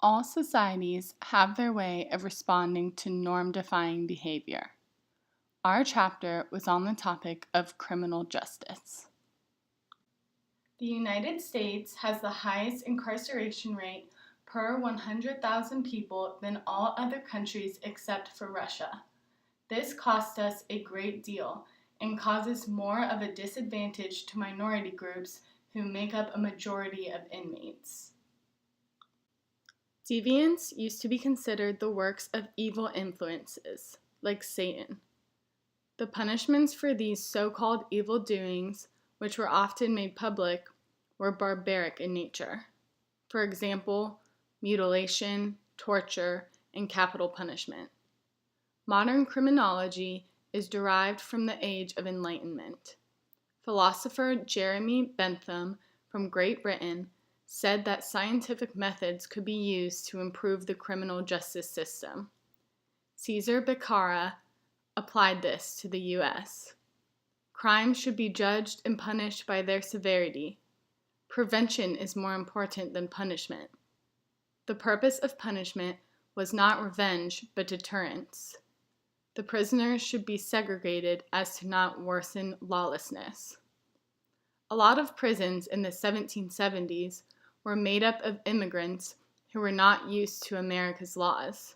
All societies have their way of responding to norm-defying behavior. Our chapter was on the topic of criminal justice. The United States has the highest incarceration rate per 100,000 people than all other countries except for Russia. This costs us a great deal and causes more of a disadvantage to minority groups who make up a majority of inmates. Deviants used to be considered the works of evil influences, like Satan. The punishments for these so-called evil doings, which were often made public, were barbaric in nature. For example, mutilation, torture, and capital punishment. Modern criminology is derived from the Age of Enlightenment. Philosopher Jeremy Bentham from Great Britain said that scientific methods could be used to improve the criminal justice system. Cesar Beccara applied this to the U.S. Crimes should be judged and punished by their severity. Prevention is more important than punishment. The purpose of punishment was not revenge, but deterrence. The prisoners should be segregated as to not worsen lawlessness. A lot of prisons in the 1770s were made up of immigrants who were not used to America's laws.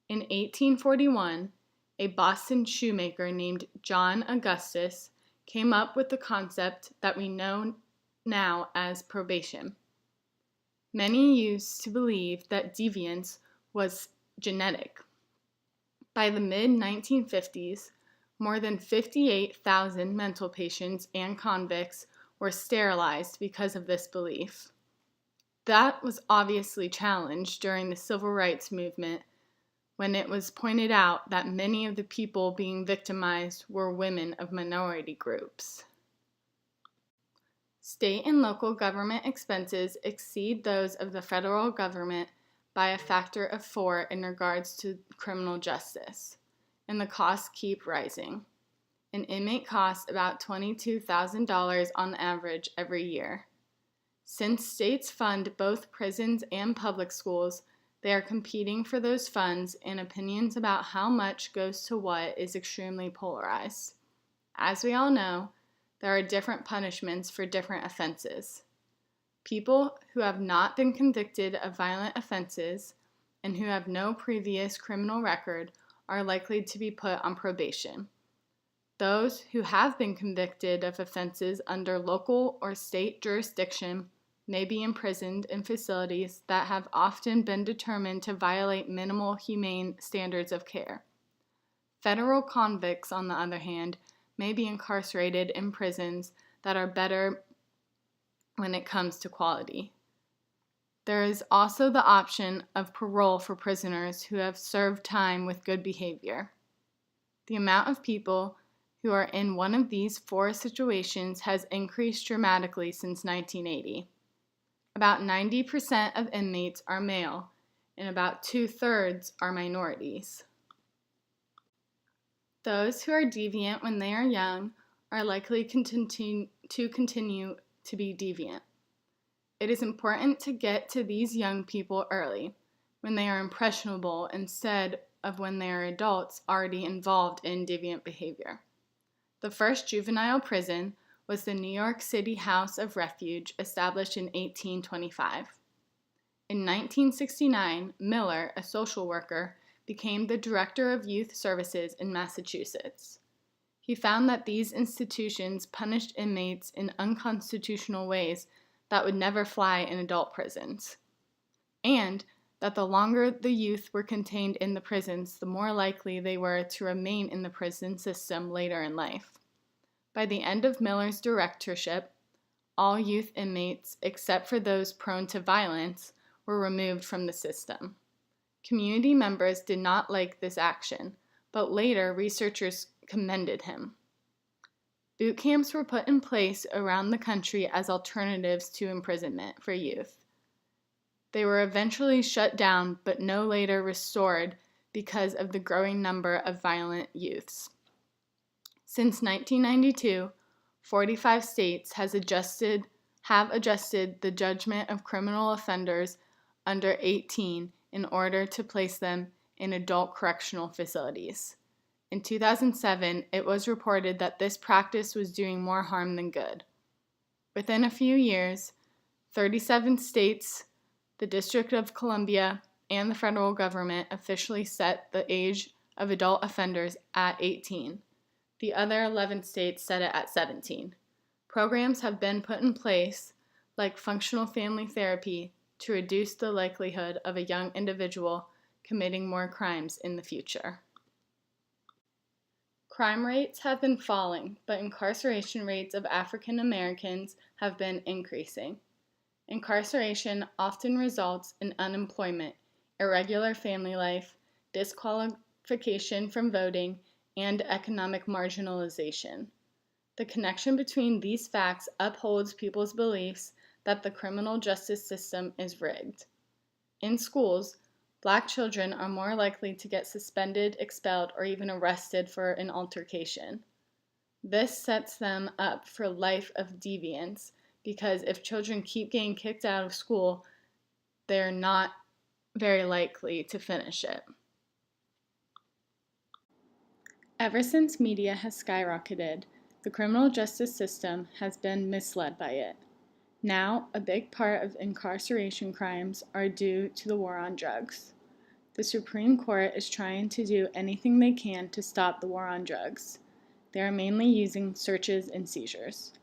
In 1841, a Boston shoemaker named John Augustus came up with the concept that we know now as probation. Many used to believe that deviance was genetic. By the mid-1950s, more than 58,000 mental patients and convicts were sterilized because of this belief. That was obviously challenged during the Civil Rights Movement when it was pointed out that many of the people being victimized were women of minority groups. State and local government expenses exceed those of the federal government by a factor of 4 in regards to criminal justice, and the costs keep rising. An inmate costs about $22,000 on average every year. Since states fund both prisons and public schools, they are competing for those funds, and opinions about how much goes to what is extremely polarized. As we all know, there are different punishments for different offenses. People who have not been convicted of violent offenses and who have no previous criminal record are likely to be put on probation. Those who have been convicted of offenses under local or state jurisdiction may be imprisoned in facilities that have often been determined to violate minimal humane standards of care. Federal convicts, on the other hand, may be incarcerated in prisons that are better when it comes to quality. There is also the option of parole for prisoners who have served time with good behavior. The amount of people who are in one of these 4 situations has increased dramatically since 1980. About 90% of inmates are male, and about 2/3 are minorities. Those who are deviant when they are young are likely to continue to be deviant. It is important to get to these young people early, when they are impressionable, instead of when they are adults already involved in deviant behavior. The first juvenile prison was the New York City House of Refuge, established in 1825. In 1969, Miller, a social worker, became the director of youth services in Massachusetts. He found that these institutions punished inmates in unconstitutional ways that would never fly in adult prisons, and that the longer the youth were contained in the prisons, the more likely they were to remain in the prison system later in life. By the end of Miller's directorship, all youth inmates, except for those prone to violence, were removed from the system. Community members did not like this action, but later researchers commended him. Boot camps were put in place around the country as alternatives to imprisonment for youth. They were eventually shut down, but no later restored because of the growing number of violent youths. Since 1992, 45 states have adjusted the judgment of criminal offenders under 18 in order to place them in adult correctional facilities. In 2007, it was reported that this practice was doing more harm than good. Within a few years, 37 states, the District of Columbia, and the federal government officially set the age of adult offenders at 18. The other 11 states set it at 17. Programs have been put in place, like functional family therapy, to reduce the likelihood of a young individual committing more crimes in the future. Crime rates have been falling, but incarceration rates of African Americans have been increasing. Incarceration often results in unemployment, irregular family life, disqualification from voting, and economic marginalization. The connection between these facts upholds people's beliefs that the criminal justice system is rigged. In schools, Black children are more likely to get suspended, expelled, or even arrested for an altercation. This sets them up for a life of deviance because if children keep getting kicked out of school, they're not very likely to finish it. Ever since media has skyrocketed, the criminal justice system has been misled by it. Now, a big part of incarceration crimes are due to the war on drugs. The Supreme Court is trying to do anything they can to stop the war on drugs. They are mainly using searches and seizures.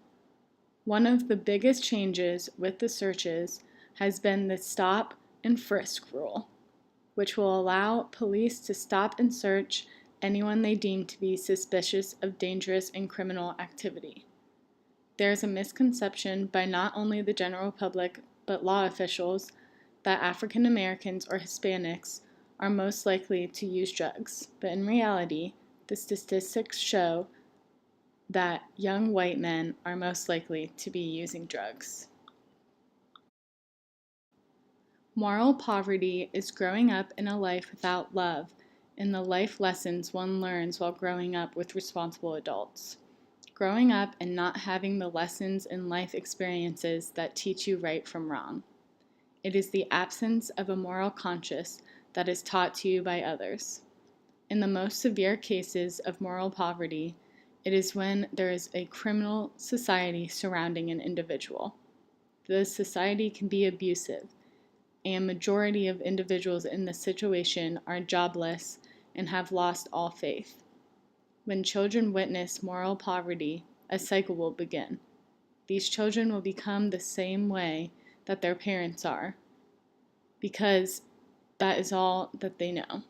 One of the biggest changes with the searches has been the stop and frisk rule, which will allow police to stop and search anyone they deem to be suspicious of dangerous and criminal activity. There is a misconception by not only the general public but law officials that African Americans or Hispanics are most likely to use drugs, but in reality, the statistics show that young white men are most likely to be using drugs. Moral poverty is growing up in a life without love and the life lessons one learns while growing up with responsible adults. Growing up and not having the lessons and life experiences that teach you right from wrong. It is the absence of a moral conscience that is taught to you by others. In the most severe cases of moral poverty, it is when there is a criminal society surrounding an individual. The society can be abusive, and majority of individuals in this situation are jobless and have lost all faith. When children witness moral poverty, a cycle will begin. These children will become the same way that their parents are, because that is all that they know.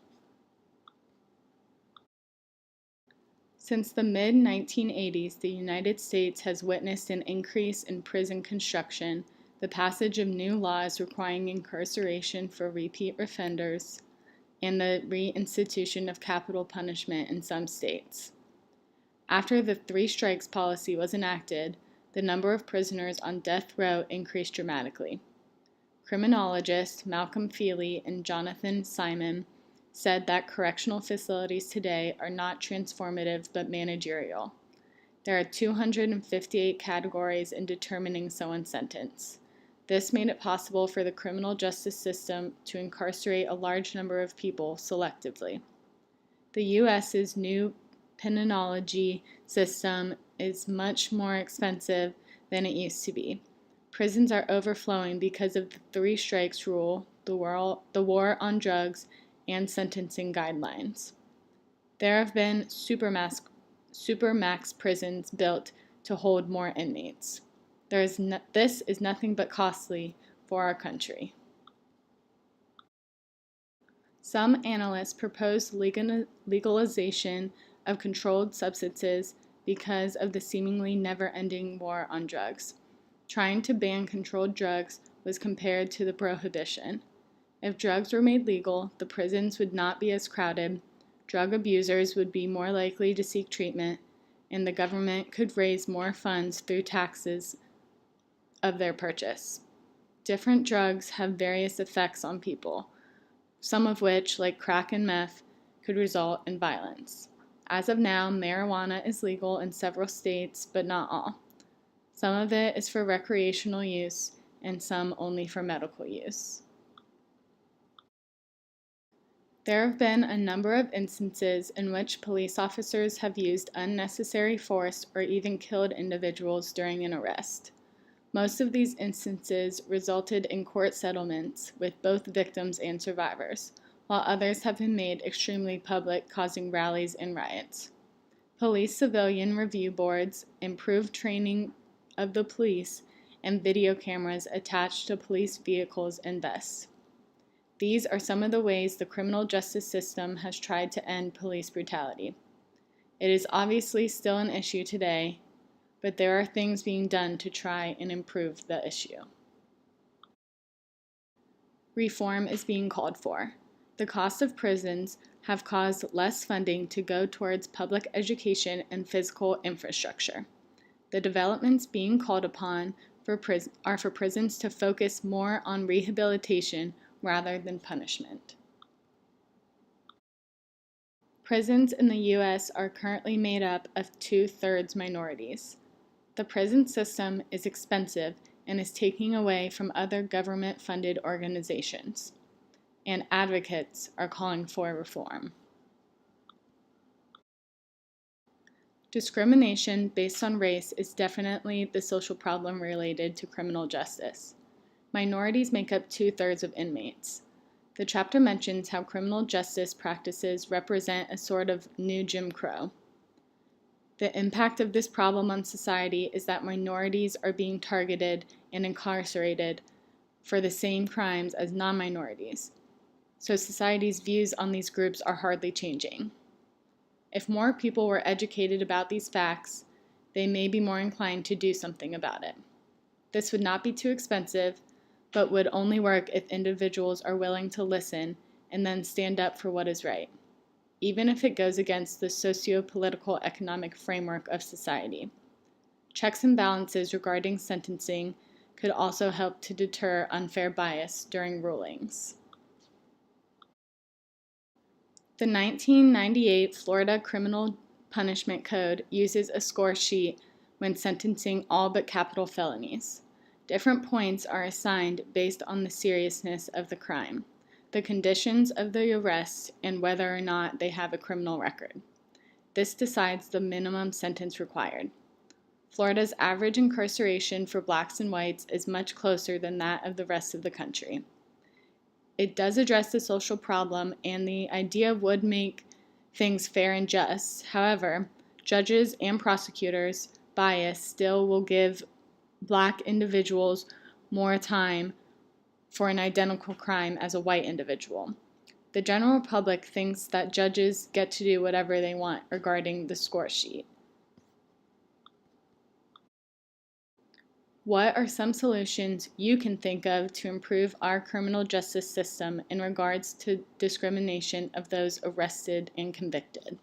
Since the mid-1980s, the United States has witnessed an increase in prison construction, the passage of new laws requiring incarceration for repeat offenders, and the reinstitution of capital punishment in some states. After the three strikes policy was enacted, the number of prisoners on death row increased dramatically. Criminologists Malcolm Feely and Jonathan Simon said that correctional facilities today are not transformative but managerial. There are 258 categories in determining someone's sentence. This made it possible for the criminal justice system to incarcerate a large number of people selectively. The U.S.'s new penology system is much more expensive than it used to be. Prisons are overflowing because of the three strikes rule, the war on drugs, and sentencing guidelines. There have been supermax prisons built to hold more inmates. This is nothing but costly for our country. Some analysts propose legalization of controlled substances because of the seemingly never-ending war on drugs. Trying to ban controlled drugs was compared to the prohibition. If drugs were made legal, the prisons would not be as crowded, drug abusers would be more likely to seek treatment, and the government could raise more funds through taxes of their purchase. Different drugs have various effects on people, some of which, like crack and meth, could result in violence. As of now, marijuana is legal in several states, but not all. Some of it is for recreational use, and some only for medical use. There have been a number of instances in which police officers have used unnecessary force or even killed individuals during an arrest. Most of these instances resulted in court settlements with both victims and survivors, while others have been made extremely public, causing rallies and riots. Police civilian review boards, improved training of the police, and video cameras attached to police vehicles and vests. These are some of the ways the criminal justice system has tried to end police brutality. It is obviously still an issue today, but there are things being done to try and improve the issue. Reform is being called for. The cost of prisons have caused less funding to go towards public education and physical infrastructure. The developments being called upon are for prisons to focus more on rehabilitation rather than punishment. Prisons in the U.S. are currently made up of 2/3 minorities. The prison system is expensive and is taking away from other government-funded organizations, and advocates are calling for reform. Discrimination based on race is definitely the social problem related to criminal justice. Minorities make up 2/3 of inmates. The chapter mentions how criminal justice practices represent a sort of new Jim Crow. The impact of this problem on society is that minorities are being targeted and incarcerated for the same crimes as non-minorities, so society's views on these groups are hardly changing. If more people were educated about these facts, they may be more inclined to do something about it. This would not be too expensive, but would only work if individuals are willing to listen and then stand up for what is right, even if it goes against the socio-political economic framework of society. Checks and balances regarding sentencing could also help to deter unfair bias during rulings. The 1998 Florida Criminal Punishment Code uses a score sheet when sentencing all but capital felonies. Different points are assigned based on the seriousness of the crime, the conditions of the arrest, and whether or not they have a criminal record. This decides the minimum sentence required. Florida's average incarceration for blacks and whites is much closer than that of the rest of the country. It does address the social problem, and the idea would make things fair and just. However, judges and prosecutors' bias still will give black individuals more time for an identical crime as a white individual. The general public thinks that judges get to do whatever they want regarding the score sheet. What are some solutions you can think of to improve our criminal justice system in regards to discrimination of those arrested and convicted?